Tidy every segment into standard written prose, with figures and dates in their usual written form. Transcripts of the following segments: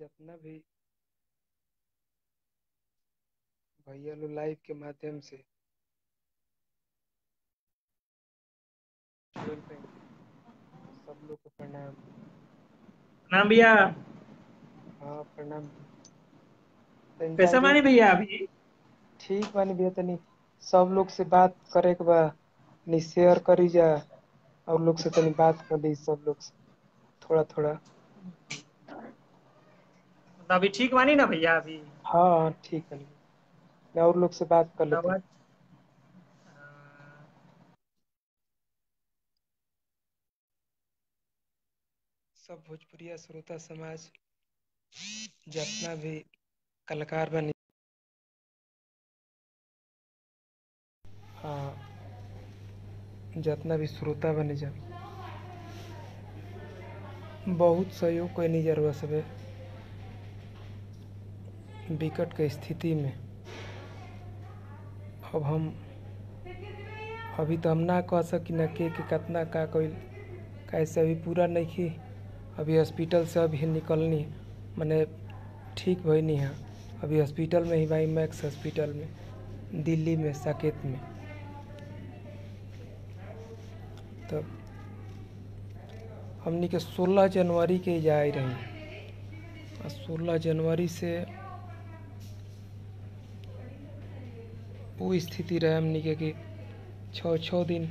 जितना भी भैया लोग लाइव के माध्यम से जुड़ल रहे, सब लोग को प्रणाम। प्रणाम भैया। हाँ प्रणाम। तनी कैसा जल्दी मानी भैया अभी? ठीक बानी भैया, तनी सब लोग से बात करे के बा, तनी शेयर करी जा और लोग से तनी बात कर ली सब लोग से थोड़ा थोड़ा। मतलब अभी ठीक मानी ना भैया अभी? हाँ ठीक है भैया, मैं और लोग से बात कर लेते। आवाज सब भोजपुरिया श्रोता समाज जितना भी कलाकार बनी, हाँ जितना भी श्रोता बनी जा, बहुत सहयोग कैनी जरूरत सबे विकट के स्थिति में। अब हम अभी तो हम ना कह सकी ना के कितना का कोई कैसे अभी पूरा नहीं की। अभी हॉस्पिटल से अभी निकलनी मैंने ठीक भई नहीं है। अभी हॉस्पिटल में ही भाई, मैक्स हॉस्पिटल में दिल्ली में साकेत में। तो हमनी के 16 जनवरी के जा रही, और 16 जनवरी से वो स्थिति रहे हमनी के कि 6 दिन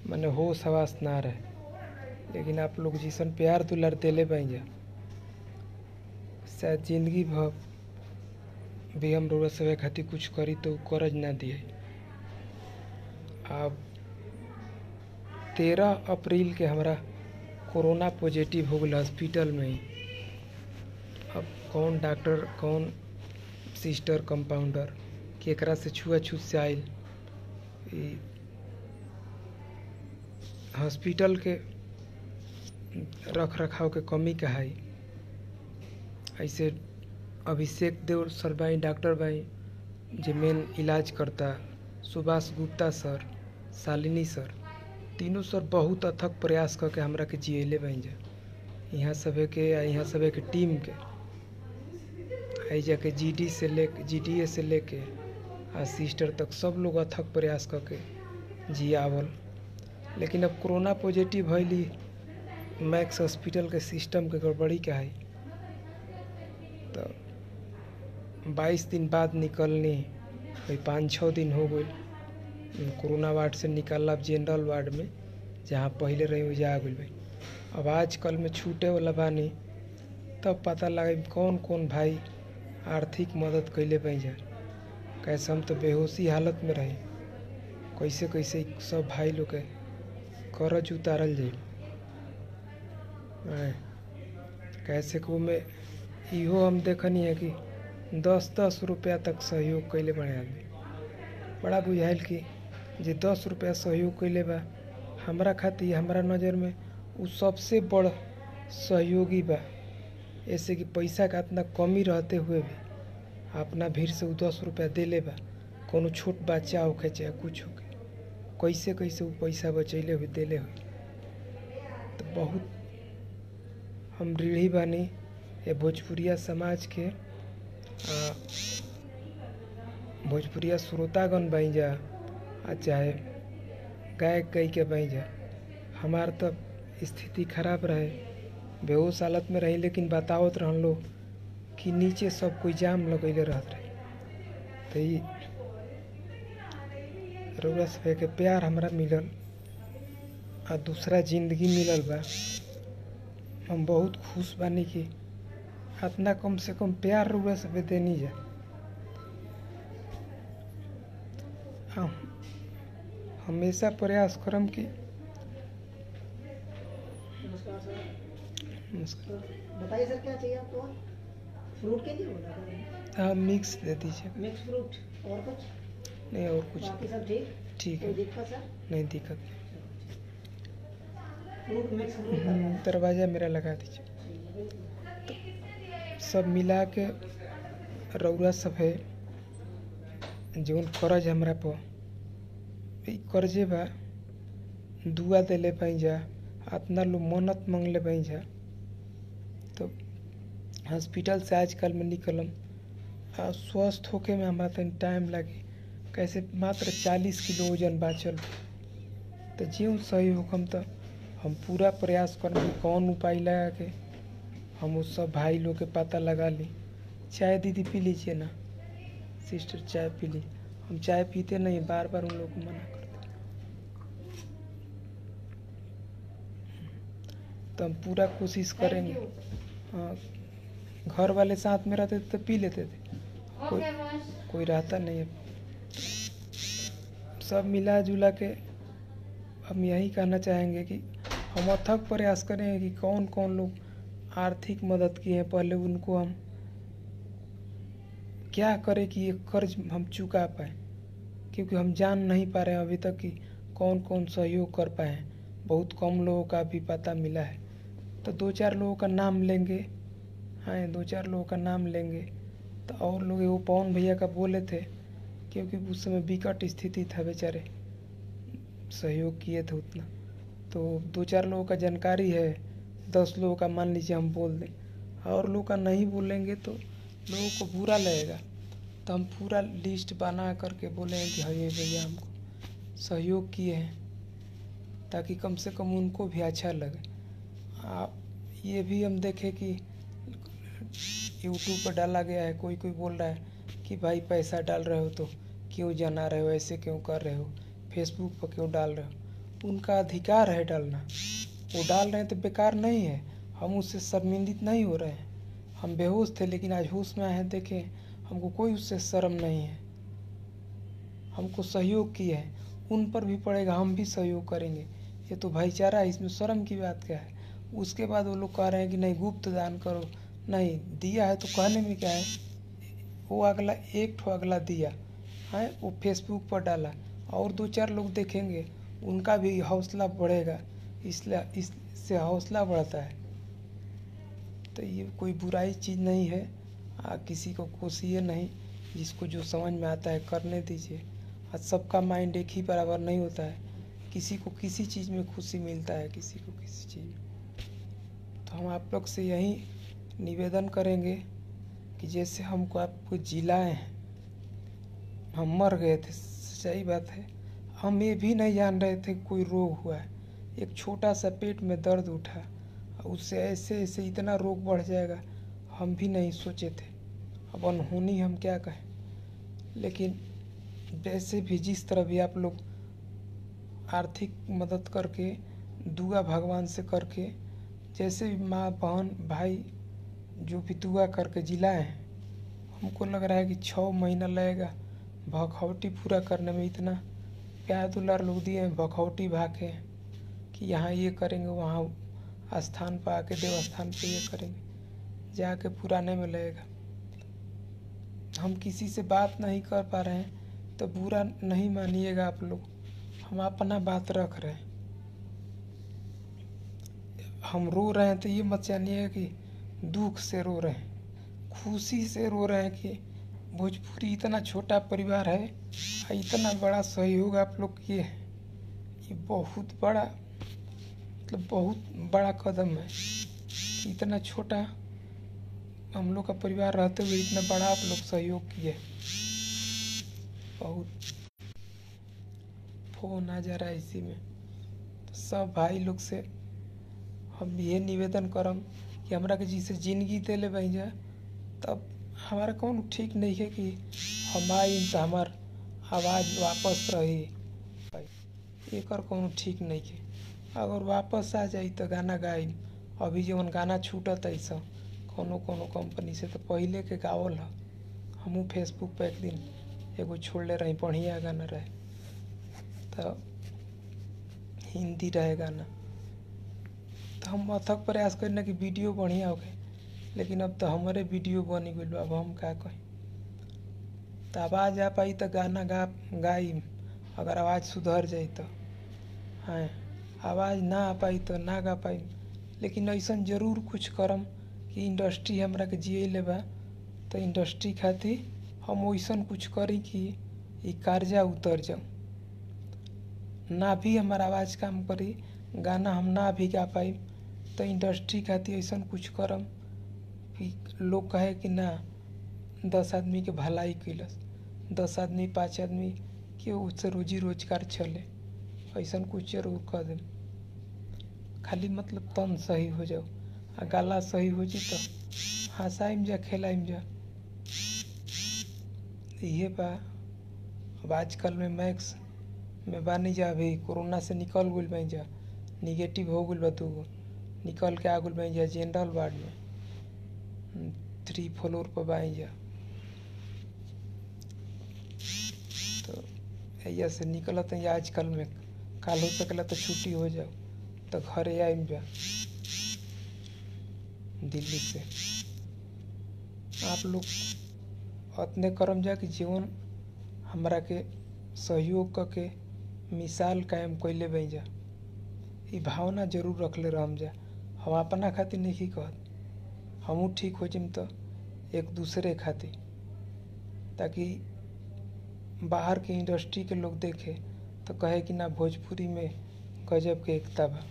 मैंने होश हवास ना रहे। लेकिन आप लोग जिसन प्यार दुलार दिले बन जा, शायद जिंदगी भर भी हम रोड सब खातिर कुछ करी तो करज ना दिए। अब 13 अप्रैल के हमरा कोरोना पॉजिटिव हो गया हॉस्पिटल में ही। अब कौन डॉक्टर, कौन सिस्टर, कंपाउंडर केकरा से छुआछूत से आयल, हॉस्पिटल के रख रखाव के कमी कहाई। ऐसे अभिषेक देव सर भाई डॉक्टर भाई जो मेन इलाज करता, सुभाष गुप्ता सर, शालिनी सर, तीनों सर बहुत अथक प्रयास करके हमरा के जियले बन जा। यहाँ सभे के यहाँ सभे के टीम के आई जाके जीडीए से लेके आ सिस्टर तक सब लोग अथक प्रयास करके जियावल। लेकिन अब कोरोना पॉजिटिव भैली, मैक्स हॉस्पिटल के सिस्टम के गड़बड़ी का है। तो 22 दिन बाद निकलनी, भाई 5-6 दिन हो गई कोरोना वार्ड से निकाला जनरल वार्ड में जहाँ पहले रही वो जा गई भाई। अब आज कल में छूटे वाला बानी, तब पता लगा कौन कौन भाई आर्थिक मदद कैले बन जा। कैसे हम तो बेहोशी हालत में रहे, कैसे कैसे सब भाई लोग के कर्ज उतारल जाए। कैसे को में इहो हम देखनी है कि 10-10 रुपया तक सहयोग कैले बड़े आदमी। बड़ा बुझाइल कि जे 10 रुपया सहयोग कैले बा, हमरा खातिर हमरा नज़र में उ सबसे बड़ सहयोगी बा। ऐसे कि पैसा का इतना कमी रहते हुए भी अपना भीड़ से उ 10 रुपया देले बा। कोनो छोट बच्चा होके चाहे कुछ होके, कैसे कैसे उ पैसा बचैले हुए देले हुए। तो बहुत हम ऋणी बानी ये भोजपुरिया समाज के, भोजपुरिया श्रोतागण बन जा चाहे गायक गायिका बन जा। हमार तब स्थिति खराब रहे, बेहोश हालत में रही, लेकिन बतावत रहन लोग कि नीचे सब कोई जाम लगैले रहत रहे। तो ये रउआ सब के प्यार हमरा मिलल आ दूसरा जिंदगी मिलल बा। हम बहुत खुश बानी कि इतना कम से कम प्यार रउआ सब देनी जा। हम हमेशा प्रयास करम कि नमस्कार सर। बताइए सर क्या चाहिए आपको? फ्रूट के लिए बोला था? हाँ मिक्स दे दीजिए। मिक्स फ्रूट और कुछ नहीं और कुछ बाकी सब ठीक? ठीक कोई है, दिक्कत सर? नहीं दिक्कत। फ्रूट मिक्स फ्रूट दरवाज़ा मेरा लगा दीजिए। सब मिला के रउरा सब है जौन कर्ज हमरा पर कर्जे बा, दुआ देले पाई जा, इतना लोग मन्नत मांगले पाई जा। तो हॉस्पिटल से आजकल में निकलम स्वस्थ होके में हमारा तनी टाइम लगे, कैसे मात्र 40 किलो वजन बाचल। तो जीव सही होकम तो हम पूरा प्रयास करम कि कौन उपाय लगा के हम उस सब भाई लोग के पता लगा ली। चाय दीदी पी लीजिए ना, सिस्टर चाय पी ली। हम चाय पीते नहीं, बार बार उन लोग को मना करते। तो हम पूरा कोशिश करेंगे। हाँ, घर वाले साथ में रहते थे तो पी लेते थे, कोई रहता नहीं है। सब मिला जुला के हम यही कहना चाहेंगे कि हम अथक प्रयास करेंगे कि कौन कौन लोग आर्थिक मदद किए हैं, पहले उनको हम क्या करें कि ये कर्ज हम चुका पाए, क्योंकि हम जान नहीं पा रहे हैं अभी तक कि कौन कौन सहयोग कर पाए हैं। बहुत कम लोगों का भी पता मिला है। तो 2-4 लोगों का नाम लेंगे। हाँ, 2-4 लोगों का नाम लेंगे। तो और लोग वो पवन भैया का बोले थे, क्योंकि उस समय विकट स्थिति था, बेचारे सहयोग किए थे उतना। तो 2-4 लोगों का जानकारी है, 10 लोगों का मान लीजिए हम बोल दें, और लोगों का नहीं बोलेंगे तो लोगों को बुरा लगेगा। तो हम पूरा लिस्ट बना करके बोलेंगे कि हाँ ये भैया हमको सहयोग किए हैं, ताकि कम से कम उनको भी अच्छा लगे। ये भी हम देखें कि यूट्यूब पर डाला गया है, कोई कोई बोल रहा है कि भाई पैसा डाल रहे हो तो क्यों जना रहे हो, ऐसे क्यों कर रहे हो, फेसबुक पर क्यों डाल रहे हो। उनका अधिकार है डालना, वो डाल रहे हैं तो बेकार नहीं है। हम उससे शर्मिंदित नहीं हो रहे हैं। हम बेहोश थे लेकिन आज होश में आए हैं, देखें हमको कोई उससे शर्म नहीं है। हमको सहयोग किए हैं, उन पर भी पड़ेगा, हम भी सहयोग करेंगे। ये तो भाईचारा है, इसमें शर्म की बात क्या है। उसके बाद वो लोग कह रहे हैं कि नहीं गुप्त दान करो, नहीं दिया है तो कहने में क्या है। वो अगला एक ठो अगला दिया है, वो फेसबुक पर डाला, और 2-4 लोग देखेंगे, उनका भी हौसला बढ़ेगा, इसलिए इससे हौसला बढ़ता है। तो ये कोई बुराई चीज़ नहीं है। किसी को कोसिए नहीं, जिसको जो समझ में आता है करने दीजिए। आज सबका माइंड एक ही बराबर नहीं होता है, किसी को किसी चीज़ में खुशी मिलता है, किसी को किसी चीज़ में। तो हम आप लोग से यही निवेदन करेंगे कि जैसे हमको आपको जिलाए हैं, हम मर गए थे, सही बात है। हम ये भी नहीं जान रहे थे कोई रोग हुआ है। एक छोटा सा पेट में दर्द उठा, उससे ऐसे ऐसे इतना रोग बढ़ जाएगा, हम भी नहीं सोचे थे। अब अनहोनी हम क्या कहें। लेकिन वैसे भी जिस तरह भी आप लोग आर्थिक मदद करके, दुआ भगवान से करके, जैसे भी माँ बहन भाई जो भी दुआ करके जिलाए हैं, हमको लग रहा है कि 6 महीना लगेगा भखौटी पूरा करने में। इतना प्यार दुलार लोग दिए हैं, भखौटी भाके कि यहाँ ये करेंगे, वहाँ स्थान पर आके देवस्थान पे ये करेंगे, जाके पुराने में लगेगा। हम किसी से बात नहीं कर पा रहे हैं तो बुरा नहीं मानिएगा आप लोग, हम अपना बात रख रहे हैं। हम रो रहे हैं तो ये मत जानिएगा कि दुख से रो रहे हैं, खुशी से रो रहे हैं कि भोजपुरी इतना छोटा परिवार है, इतना बड़ा सहयोग आप लोग किए हैं। ये बहुत बड़ा, मतलब बहुत बड़ा कदम है। इतना छोटा हम लोग का परिवार रहते हुए इतना बड़ा आप लोग सहयोग किए। बहुत फोन आ जा रहा है इसी में। तो सब भाई लोग से हम ये निवेदन करम कि हमरा के जिसे जिंदगी देले भैया, तब हमारा कौन ठीक नहीं है कि हम आई तो हमार आवाज़ वापस रही। एक और कौन ठीक नहीं है। अगर वापस आ जाई तो गाना गाई। अभी जवन गाना छूटत है सब कोनो कोनो कंपनी से, तो पहले के गावल है। हमू फेसबुक पे एक दिन एगो छोड़ले रही, बढ़िया गाना रहे, तो हिंदी रहे गाना। तो हम अथक प्रयास करना कि वीडियो बढ़िया हो गए, लेकिन अब तो हमारे वीडियो बनी गई। अब हम क्या कहें। तो आवाज़ आ पाई तो गाना गाई, अगर आवाज़ सुधर जाई तो। हाँ, आवाज़ ना आ पाई तो ना गा पाई, लेकिन ऐसा जरूर कुछ करम कि इंडस्ट्री हमरा के जिए ले बा, तो इंडस्ट्री खातिर हम वैसा कुछ करी कि ये कर्जा उतर जाऊँ। ना भी हमारा आवाज़ काम करी, गाना हम ना भी गा पाई, तो इंडस्ट्री खातिर ऐसा कुछ करम कि लोग कहे कि ना 10 आदमी के भलाई कैलस, 10 आदमी 5 आदमी के उससे रोजी रोजगार चले, ऐसा कुछ जरूर कर देम। खाली मतलब तन सही हो जाओ आ गाला सही हो जी तो हंसाइम जा खेलाइम जा। ये बा अब आजकल में मैक्स में बानी जा, अभी कोरोना से निकल गइल बानी जा, निगेटिव हो गइल बा 2 निकल के आ गइल बानी जा जनरल वार्ड में 3 फ्लोर पर बानी जा। तो ऐया से निकलत है आजकल में, काल हो सकेला तो छुट्टी हो जाओ तो घरे आइम जा दिल्ली से। आप लोग अतने करम जा कि जीवन हमरा के सहयोग करके मिसाल कायम कैले बन जा। ई भावना जरूर रखले रहम जा। हम अपना खातिर नहीं कहत, हमू ठीक हो जिम तो एक दूसरे खातिर, ताकि बाहर के इंडस्ट्री के लोग देखे तो कहे कि ना भोजपुरी में गजब के एकता बा।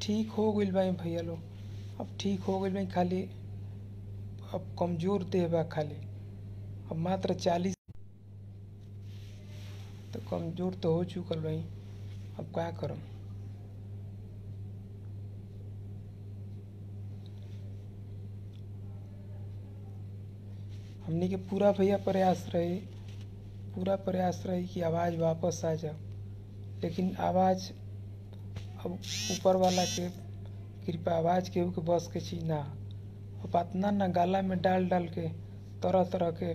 ठीक हो गइल बा भैया लोग, अब ठीक हो गइल बा, खाली अब कमजोर देह बा, खाली अब मात्र 40 तो कमजोर तो हो चुकल भाई। अब क्या करम। हमनी के पूरा भैया प्रयास रही कि आवाज़ वापस आ जाओ, लेकिन आवाज़ अब ऊपर वाला के कृपा, आवाज़ केहू के बस के चीज ना। अब इतना ना गाला में डाल डाल के तरह तरह के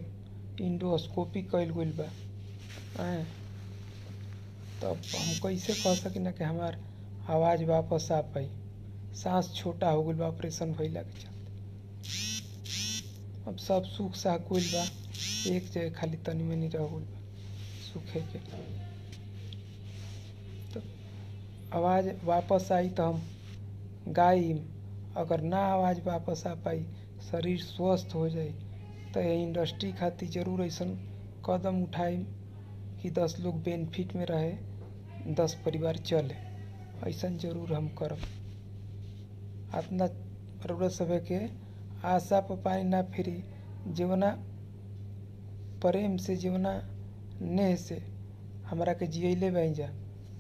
इंडोस्कोपी कैल गइल बा। तब हम कैसे कह सकी ना कि हमार आवाज़ वापस आ पाई। सांस छोटा हो गइल बा ऑपरेशन भइला के चलते। अब सब सूख साख गइल बा, एक जगह खाली तनी मनी रह गइल बा सूखे के। तो आवाज़ वापस आई तो हम गाइम, अगर ना आवाज़ वापस आ पाई, शरीर स्वस्थ हो जाई तो ये इंडस्ट्री खातिर जरूर ऐसा कदम उठाई कि 10 लोग बेनिफिट में रहे, 10 परिवार चले, ऐसा जरूर हम करब। अपना रउरा सभे के आशा पर पानी ना फिरी, जीवना प्रेम से, जीवना नेह से हमरा के जियले बन जा।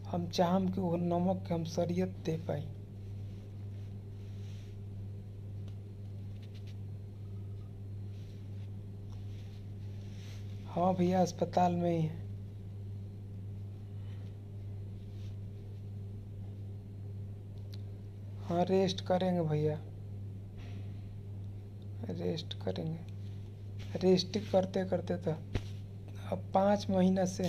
हम चाहम कि वो नमक के हम शरीयत दे पाई। हाँ भैया अस्पताल में ही है। हाँ रेस्ट करेंगे भैया, रेस्ट करेंगे। रेस्ट करते करते तो अब 5 महीना से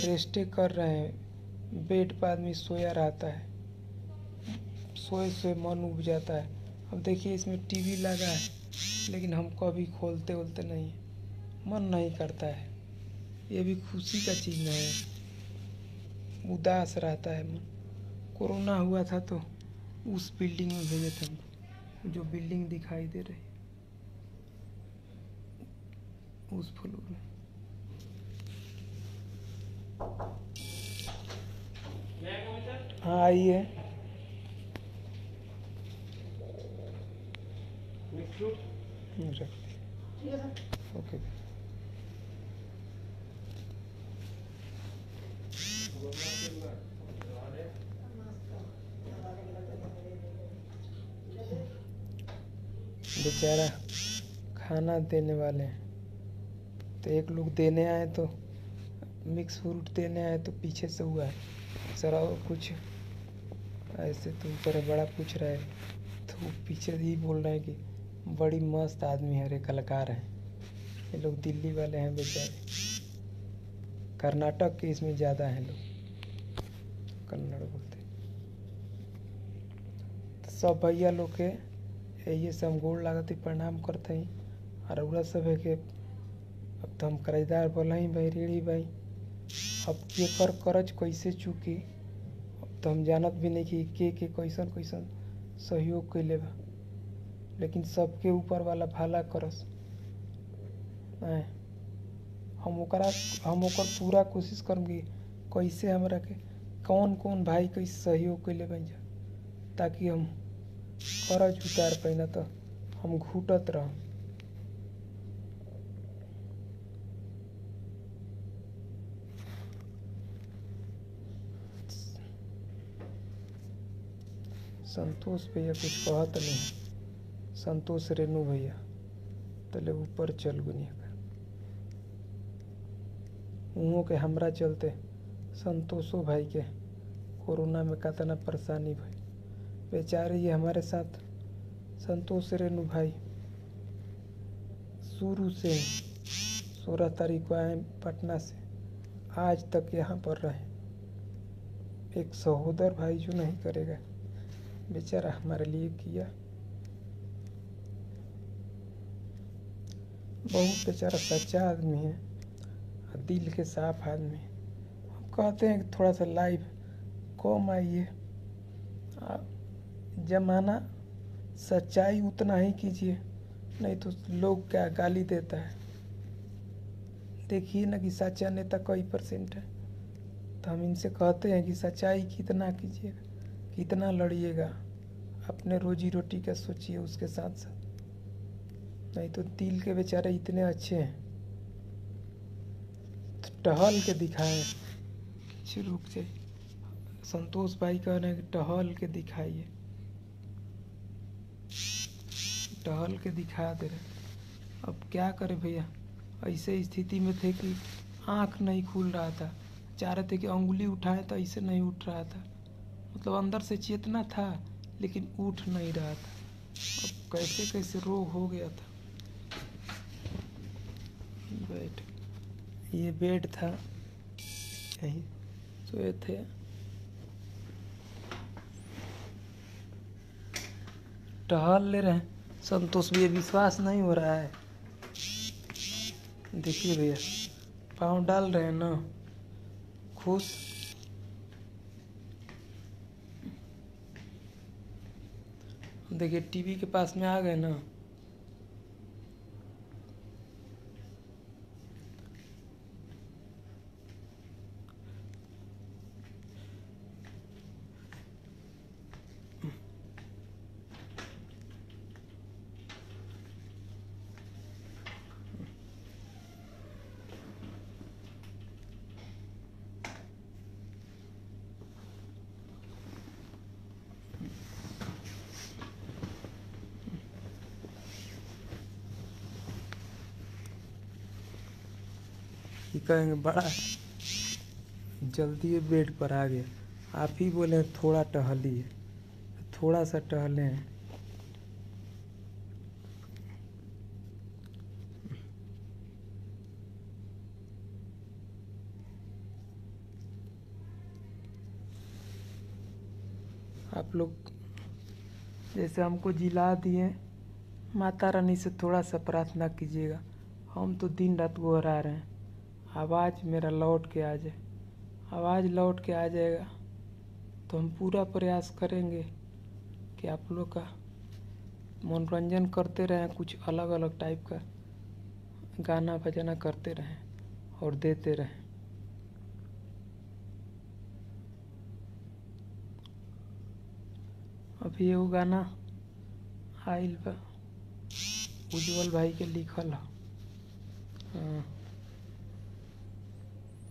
रेस्ट कर रहे हैं। बेड पर आदमी सोया रहता है, सोए सोए मन उब जाता है। अब देखिए इसमें टीवी लगा है, लेकिन हम कभी खोलते वोलते नहीं, मन नहीं करता है। ये भी खुशी का चीज़ नहीं है, उदास रहता है मन। कोरोना हुआ था तो उस बिल्डिंग में भेजे थे हमको, जो बिल्डिंग दिखाई दे रही उस फ्लोर में। हाँ आइए। ओके। बेचारा खाना देने वाले हैं, तो एक लोग देने आए तो मिक्स फ्रूट देने आए तो पीछे से हुआ है सर कुछ ऐसे, तो ऊपर बड़ा पूछ रहा है तो पीछे ही बोल रहे हैं कि बड़ी मस्त आदमी है रे, कलाकार है। ये लोग दिल्ली वाले हैं बेचारे, कर्नाटक के इसमें ज़्यादा हैं लोग, कन्नड़ बोलते। तो सब भैया लोग के ये से हम गोड़ लागत प्रणाम करते हैं। और उड़ा सब है के अब तो हम कर्जदार बोला ही भाई, रीढ़ी भाई। अब ये कर करज कैसे चुकी, अब तो हम जानत भी नहीं कि के कैसन कैसन सहयोग कैले बा, लेकिन सबके ऊपर वाला भला करस। हम ओकर पूरा कोशिश करम कि कैसे हमरा के कौन कौन भाई कैसे सहयोग कैले बन जा ताकि हम कर्ज उतार पाई, ना तो हम घुटत रह। संतोष भैया कुछ कहत नहीं, संतोष रेणु भैया तले ऊपर चल गुनिया का उहों के हमरा चलते संतोषो भाई के कोरोना में कितना परेशानी भाई बेचारे। ये हमारे साथ संतोष रेणु भाई शुरू से 16 तारीख को आए पटना से, आज तक यहाँ पर रहे। एक सहोदर भाई जो नहीं करेगा, बेचारा हमारे लिए किया। बहुत बेचारा सच्चा आदमी है, दिल के साफ आदमी है। हम कहते हैं कि थोड़ा सा लाइव कम आइए, जमाना सच्चाई उतना ही कीजिए, नहीं तो लोग क्या गाली देता है। देखिए ना कि सच्चा नेता कई % है, तो हम इनसे कहते हैं कि सच्चाई कितना कीजिएगा, कितना लड़िएगा, अपने रोजी रोटी का सोचिए उसके साथ साथ। नहीं तो दिल के बेचारे इतने अच्छे हैं तो टहल के दिखाएं। रुक जाए, संतोष भाई कह रहे हैं कि टहल के दिखाइए, टहल के दिखा दे रहे। अब क्या करें भैया, ऐसे स्थिति में थे कि आँख नहीं खुल रहा था, चाह रहे थे कि अंगुली उठाए तो ऐसे नहीं उठ रहा था, मतलब अंदर से चेतना था लेकिन उठ नहीं रहा था। अब कैसे कैसे रोग हो गया था। बैठ, ये बेड था, यहीं सोए थे। टहल ले रहे हैं। संतोष भैया विश्वास नहीं हो रहा है, देखिए भैया पाँव डाल रहे हैं ना, खुश। देखिए टीवी के पास में आ गए ना, ये कहेंगे बड़ा जल्दी बेड पर आ गया। आप ही बोले थोड़ा टहलिए, थोड़ा सा टहले हैं। आप लोग जैसे हमको जिला दिए, माता रानी से थोड़ा सा प्रार्थना कीजिएगा। हम तो दिन रात गुहारा रहे हैं, आवाज़ मेरा लौट के आ जाए। आवाज़ लौट के आ जाएगा तो हम पूरा प्रयास करेंगे कि आप लोग का मनोरंजन करते रहें, कुछ अलग अलग टाइप का गाना बजाना करते रहें और देते रहें। अभी वो गाना आइल बा, उज्जवल भाई के लिखल है,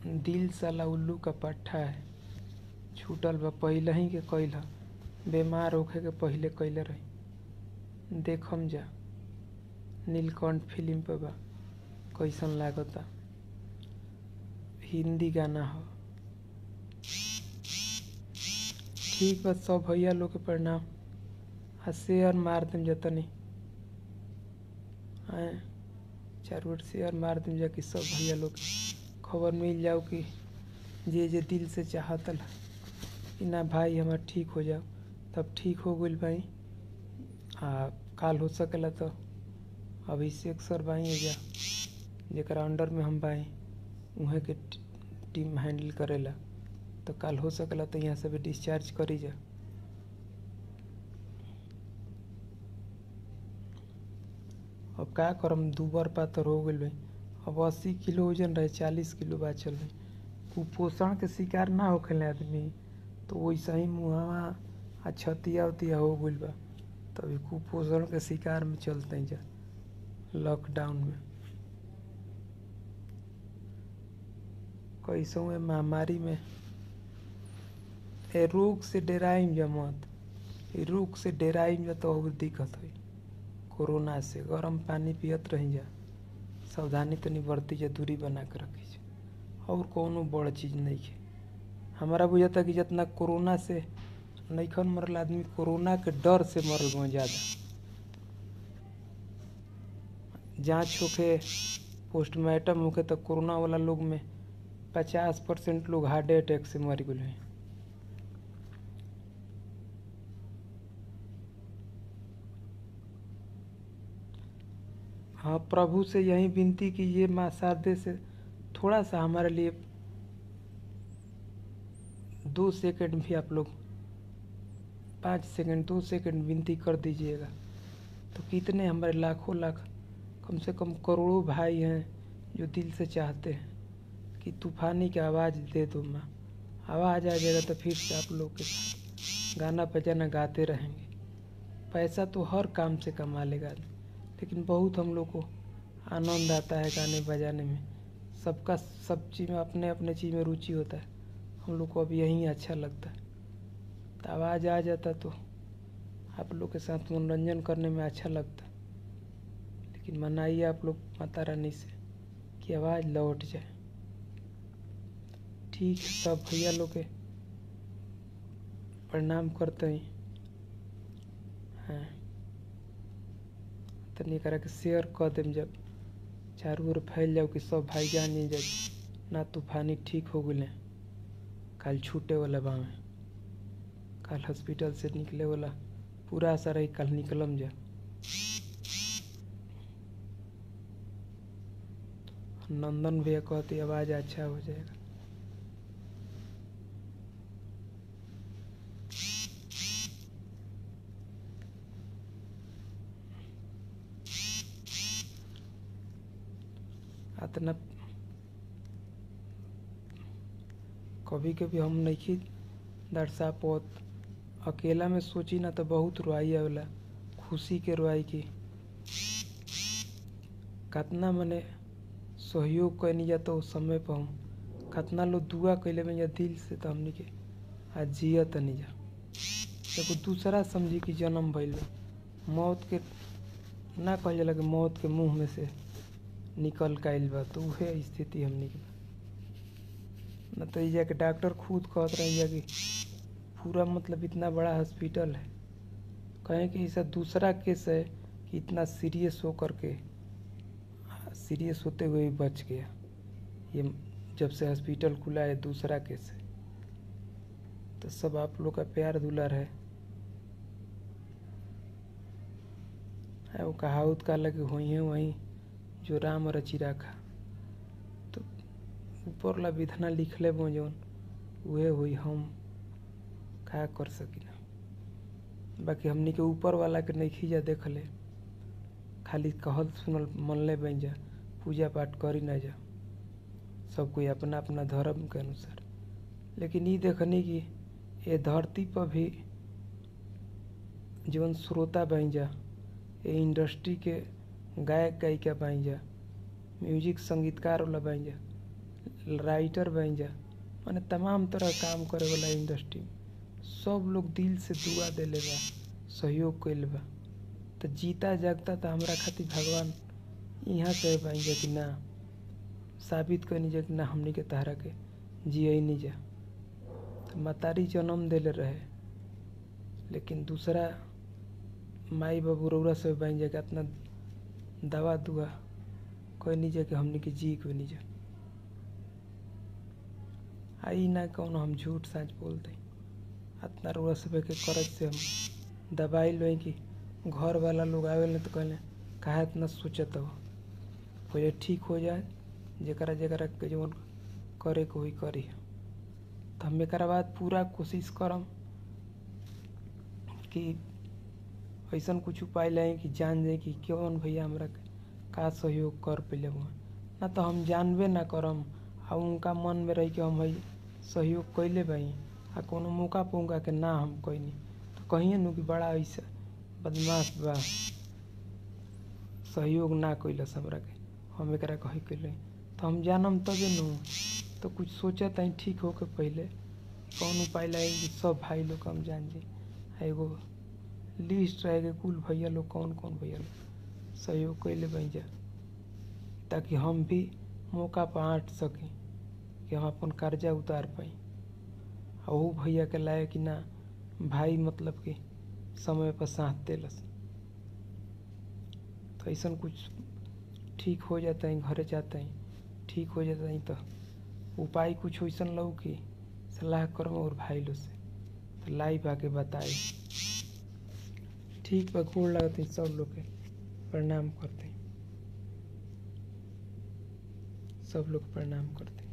दिल साला उल्लू का पट्ठा है, छूटल बा पहले ही के कैल है, बीमार होखे के पहले कैले रही। देखम जा नीलकंठ फिल्म पे बा, कैसन लागता। हिंदी गाना हो। ठीक बा, सब भैया लोग के प्रणाम। आ शेयर मार देम जतनी आए, चारों ओर शेयर मार देम जा कि सब भैया लोग खबर मिल जाओ कि जे जे दिल से चाहतल कि ना भाई हमार ठीक हो जाओ, तब ठीक हो गइल भाई। काल हो सकेला तो अभिषेक सर भाई जा जेकरा अंडर में हम भाई उहे के टीम हैंडल करेला, तो काल हो सकेला तो यहाँ से भी डिस्चार्ज करी जा। अब का करम, 2 बार पातर हो गइल भाई। अब 80 किलो वजन रहे, 40 किलो बाचल भाई। कुपोषण के शिकार ना होखेले आदमी तो वैसे ही मुहावा आ छतिया उतिया हो गइल बा, तभी कुपोषण के शिकार में चलते जा लॉकडाउन में। कैसों ए महामारी में ए रोग से डेराइम जा मत, ए रोग से डेराइम जा तो और दिक्कत हुई। कोरोना से गर्म पानी पियत रही जा, सावधानी तनी बरती जा, दूरी बना के रखी जा, और कोनो बड़ चीज नहीं है। हमारा बुझाता कि जितना कोरोना से नईखन मरल आदमी कोरोना के डर से मरल बहुत ज़्यादा। जांच होके पोस्टमार्टम होके तो कोरोना वाला लोग में 50% लोग हार्ट अटैक से मर गए हैं। हाँ, प्रभु से यही विनती कीजिए माँ शारदे से थोड़ा सा हमारे लिए 2 सेकंड भी आप लोग 5 सेकंड 2 सेकंड विनती कर दीजिएगा तो कितने हमारे लाखों लाख कम से कम करोड़ों भाई हैं जो दिल से चाहते हैं कि तूफानी की आवाज़ दे दो माँ। आवाज़ आ जाएगा तो फिर से आप लोग के साथ गाना बजाना गाते रहेंगे। पैसा तो हर काम से कमा लेगा, लेकिन बहुत हम लोग को आनंद आता है गाने बजाने में। सबका सब चीज़ में अपने अपने चीज़ में रुचि होता है, हम लोग को अब यही अच्छा लगता है। तो आवाज़ आ जाता तो आप लोग के साथ मनोरंजन करने में अच्छा लगता, लेकिन मनाइए आप लोग माता रानी से कि आवाज़ लौट जाए। ठीक है, सब भैया लोग के प्रणाम करते हैं। हाँ, तनी करा के शेयर कर देम, जब चारों ओर फैल जाओ कि सब भाई जान जाए ना तूफानी ठीक हो गए। कल छूटे वाला बाँ, कल हॉस्पिटल से निकले वाला पूरा आशा रही कल निकलम जा। नंदन भैया कहते आवाज़ अच्छा हो जाएगा। इतना कभी कभी हम नहीं दर्शा पोत अकेला में सोची ना तो बहुत रुआई आवेला, खुशी के रुआई की कतना मने सहयोग कैनी जा तो उस समय पर हम कतना लोग दुआ कैले में जा दिल से, तो हमनी के आज जियत नहीं जा। एगो दूसरा समझी कि जन्म भइल बा, मौत के ना कहल जाला कि मौत के मुंह में से निकल काइल बा, तो उहे स्थिति हमनी के न। तो ये जाके डॉक्टर खुद कहत रहे जा कि पूरा मतलब इतना बड़ा हॉस्पिटल है, कहें कि ऐसा दूसरा केस है कि इतना सीरियस होकर के सीरियस होते हुए भी बच गया। ये जब से हॉस्पिटल खुला है दूसरा केस है। तो सब आप लोग का प्यार दुलार है। वो कहावत का लगे हुई है वहीं जो राम रची राखा, तो ऊपर ला विधना लिख ले जौन उहे हुई, हम का कर सकिना। बाकी हमनी के ऊपर वाला के नहीं खींचा देख ले, खाली कहल सुनल मन ले बन जा, पूजा पाठ करी ना जा, सब कोई अपना अपना धर्म के अनुसार। लेकिन ये देखनी कि ये धरती पर भी जीवन श्रोता बन जा, ये इंडस्ट्री के गायक गायिका बन जा, म्यूजिक संगीतकार वाला बन जा, राइटर बन जा, माने तमाम तरह काम करे वाला इंडस्ट्री सब लोग दिल से दुआ देले बा, सहयोग कैले बा। तो जीता जागता तो हमरा खातिर भगवान यहाँ से बन जा कि ना साबित करनी जा कि ना हमनी के तहरा के जिये नहीं जा। तो मतारी जन्म देले रहे, लेकिन दूसरा माई बाबू रौरा से बन जा इतना दवा दुआ कोई नहीं जा कि हमनी के जी कोई नहीं जा। आई ना कौन हम झूठ साँच बोलते, इतना रौरा सब के करज से हम दवाई लो कि घर वाला लोग आवे तो कहले काहे इतना सोचत हो, पहले ठीक हो जाए, जरा जरा के जवन करे को ही करी। तो हम एक बाद पूरा कोशिश करम कि ऐसा कुछ उपाय लाए कि जान जाए कि कौन भैया हमरा का सहयोग कर पेले हुआ, ना तो हम जानबे ना करम आ उनका मन में रही कि हम भाई सहयोग कैले भाई आ कोनो मौका पौंगा के ना हम कैनी तो कहिए नु कि बड़ा ऐसा बदमाश बा सहयोग ना कैलस हमरा के हम एकरा कही कैले तो हम जानम तबे नु तो कुछ सोचत हई ठीक हो के पहले कौन उपाय लाए कि सब भाई लोग हम जान जी एगो लिस्ट रहेगा कुल भैया लोग कौन कौन भैया लोग सहयोग कैले बन जा ताकि हम भी मौका पर आँट सकें कि हम अपन कर्जा उतार पाई और वो भैया के लाए कि ना भाई मतलब कि समय पर साथ देलस तो ऐसा कुछ ठीक हो जाता है घरे जाता है ठीक हो जाता है तो उपाय कुछ वैसा लो कि सलाह करो और भाई लोग से तो लाइव आके बताए ठीक बा गोड़ लगते सब लोग के प्रणाम करते सब लोग प्रणाम करते